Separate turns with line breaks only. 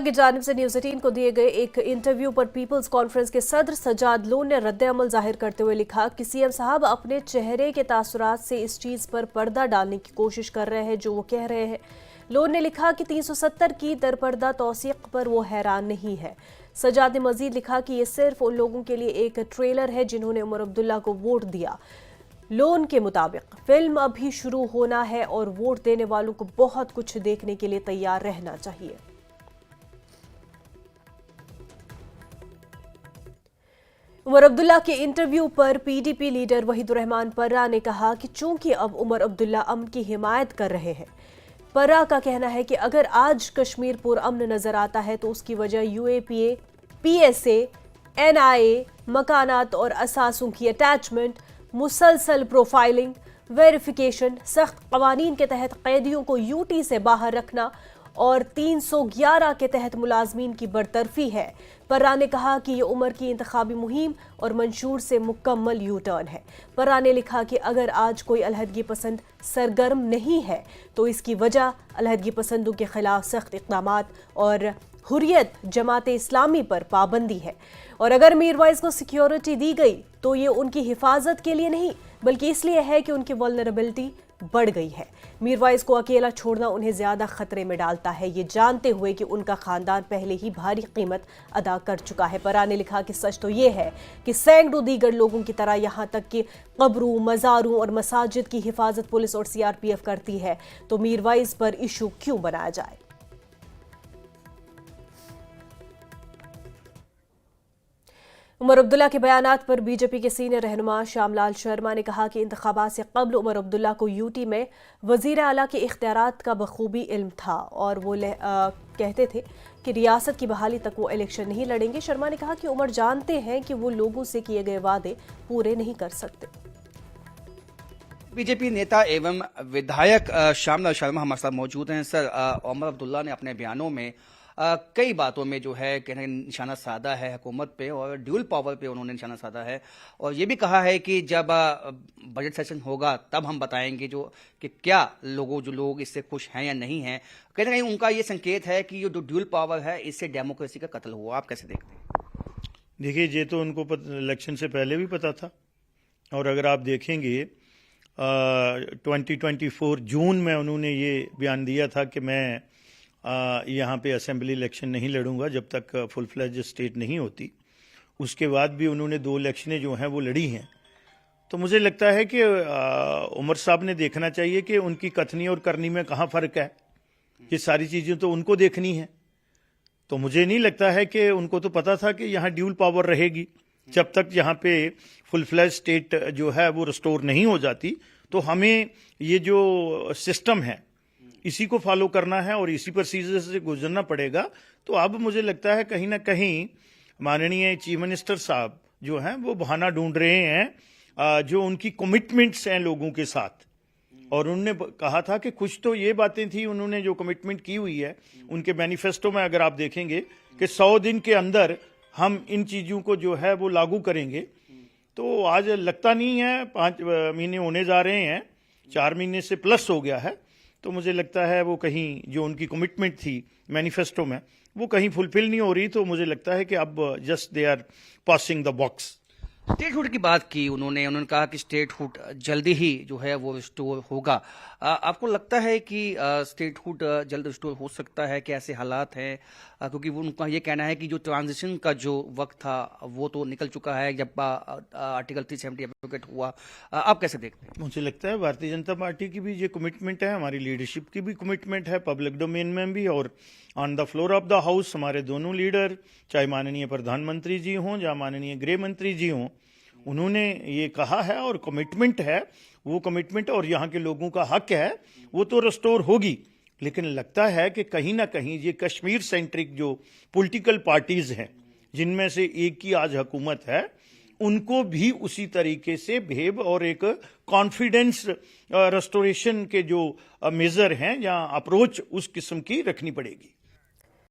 की जानिब से न्यूज 18 को दिए गए एक इंटरव्यू पर पीपल्स कॉन्फ्रेंस के सदर सजाद लोन ने रद्द-ए-अमल जाहिर करते हुए लिखा कि सीएम साहब अपने चेहरे के तासुरात से इस चीज पर पर्दा डालने की कोशिश कर रहे हैं जो वो कह रहे हैं। लोन ने लिखा कि 370 की दरपर्दा तौसीक पर वो हैरान नहीं है। सजाद ने मजीद लिखा कि ये सिर्फ उन लोगों के लिए एक ट्रेलर है जिन्होंने उमर अब्दुल्ला को वोट दिया। लोन के मुताबिक फिल्म अभी शुरू होना है और वोट देने वालों को बहुत कुछ देखने के लिए तैयार रहना चाहिए। उमर अब्दुल्ला के इंटरव्यू पर पीडीपी लीडर वहीदुर रहमान पर्रा ने कहा कि चूंकि अब उमर अब्दुल्ला अमन की हिमायत कर रहे हैं। पर्रा का कहना है कि अगर आज कश्मीर पुरअमन नजर आता है तो उसकी वजह यूएपीए, पीएसए, एनआईए, मकानात और असासों की अटैचमेंट, मुसलसल प्रोफाइलिंग, वेरिफिकेशन, सख्त कवानीन के तहत कैदियों को यूटी से बाहर रखना और 311 के तहत मुलाजमीन की बरतरफी है। पर्रा ने कहा कि ये उमर की इंतखाबी मुहिम और मंशूर से मुकम्मल यू टर्न है। पर्रा ने लिखा कि अगर आज कोई अलहदगी पसंद सरगर्म नहीं है तो इसकी वजह अलहदगी पसंदों के खिलाफ सख्त इक़दामात और हुर्रियत जमात इस्लामी पर पाबंदी है। और अगर मीरवाइज को सिक्योरिटी दी गई तो ये उनकी हिफाजत के लिए नहीं बल्कि इसलिए है कि उनकी वल्नरेबिलिटी बढ़ गई है। मीरवाइज को अकेला छोड़ना उन्हें ज्यादा खतरे में डालता है, ये जानते हुए कि उनका खानदान पहले ही भारी कीमत अदा कर चुका है। पर्रा ने लिखा कि सच तो ये है कि सैकड़ों दीगर लोगों की तरह यहां तक कि कब्रों, मज़ारों और मसाजिद की हिफाजत पुलिस और सीआरपीएफ करती है, तो मीरवाइज पर इशू क्यों बनाया जाए। उमर अब्दुल्ला के बयानात पर बीजेपी के सीनियर रहनुमा श्यामलाल शर्मा ने कहा कि इंतखाबात से कबल उमर अब्दुल्ला को यूटी में वजीर आला के इख्तियारात का बखूबी इल्म था और वो कहते थे कि रियासत की बहाली तक वो इलेक्शन नहीं लड़ेंगे। शर्मा ने कहा कि उमर जानते हैं कि वो लोगों से किए गए वादे पूरे नहीं कर सकते।
बीजेपी नेता एवं विधायक श्यामलाल शर्मा हमारे साथ मौजूद हैं। सर, उमर अब्दुल्ला ने अपने बयानों में कई बातों में जो है कहने निशाना साधा है हुकूमत पे और ड्यूल पावर पे उन्होंने निशाना साधा है और ये भी कहा है कि जब बजट सेशन होगा तब हम बताएंगे कि क्या जो लोग इससे खुश हैं या नहीं हैं। कहीं ना कहीं उनका ये संकेत है कि ये जो ड्यूल पावर है इससे डेमोक्रेसी का कत्ल हुआ। आप कैसे देखते हैं?
देखिए, ये तो उनको इलेक्शन से पहले भी पता था और अगर आप देखेंगे 2024 जून में उन्होंने ये बयान दिया था कि मैं यहाँ पे असेंबली इलेक्शन नहीं लड़ूंगा जब तक फुल फ्लेज स्टेट नहीं होती। उसके बाद भी उन्होंने 2 इलेक्शनें जो हैं वो लड़ी हैं। तो मुझे लगता है कि उमर साहब ने देखना चाहिए कि उनकी कथनी और करनी में कहाँ फ़र्क है। ये सारी चीज़ें तो उनको देखनी है। तो मुझे नहीं लगता है कि उनको तो पता था कि यहाँ ड्यूल पावर रहेगी जब तक यहाँ पे फुल फ्लेज स्टेट जो है वो रिस्टोर नहीं हो जाती। तो हमें ये जो सिस्टम है इसी को फॉलो करना है और इसी प्रोसीजर से गुजरना पड़ेगा। तो अब मुझे लगता है कहीं ना कहीं माननीय चीफ मिनिस्टर साहब जो हैं वो बहाना ढूंढ रहे हैं जो उनकी कमिटमेंट्स हैं लोगों के साथ। और उन्होंने कहा था कि कुछ तो ये बातें थी, उन्होंने जो कमिटमेंट की हुई है उनके मैनिफेस्टो में अगर आप देखेंगे कि 100 दिन के अंदर हम इन चीज़ों को जो है वो लागू करेंगे। तो आज लगता नहीं है, 5 महीने होने जा रहे हैं, 4 महीने से प्लस हो गया है। तो मुझे लगता है वो कहीं जो उनकी कमिटमेंट थी मैनिफेस्टो में वो कहीं फुलफिल नहीं हो रही। तो मुझे लगता है कि अब just they are passing the box.
Statehood की बात की उन्होंने कहा कि स्टेटहुड जल्दी ही जो है वो रिस्टोर होगा। आपको लगता है कि स्टेटहुड जल्द रिस्टोर हो सकता है? कैसे हालात हैं? क्योंकि उनका ये कहना है कि जो ट्रांजिशन का जो वक्त था वो तो निकल चुका है जब आर्टिकल 370 एप्लीकेट हुआ। आप कैसे देखते हैं?
मुझे लगता है भारतीय जनता पार्टी की भी ये कमिटमेंट है, हमारी लीडरशिप की भी कमिटमेंट है, पब्लिक डोमेन में भी और on the floor of the house हमारे दोनों लीडर, चाहे माननीय प्रधानमंत्री जी हों या माननीय गृह मंत्री जी हों, उन्होंने ये कहा है और कमिटमेंट है। वो कमिटमेंट और यहाँ के लोगों का हक है वो तो रिस्टोर होगी। लेकिन लगता है कि कहीं ना कहीं ये कश्मीर सेंट्रिक जो पॉलिटिकल पार्टीज हैं जिनमें से एक की आज हुकूमत है, उनको भी उसी तरीके से बिहेव और एक कॉन्फिडेंस रेस्टोरेशन के जो मेजर हैं या अप्रोच उस किस्म की रखनी पड़ेगी।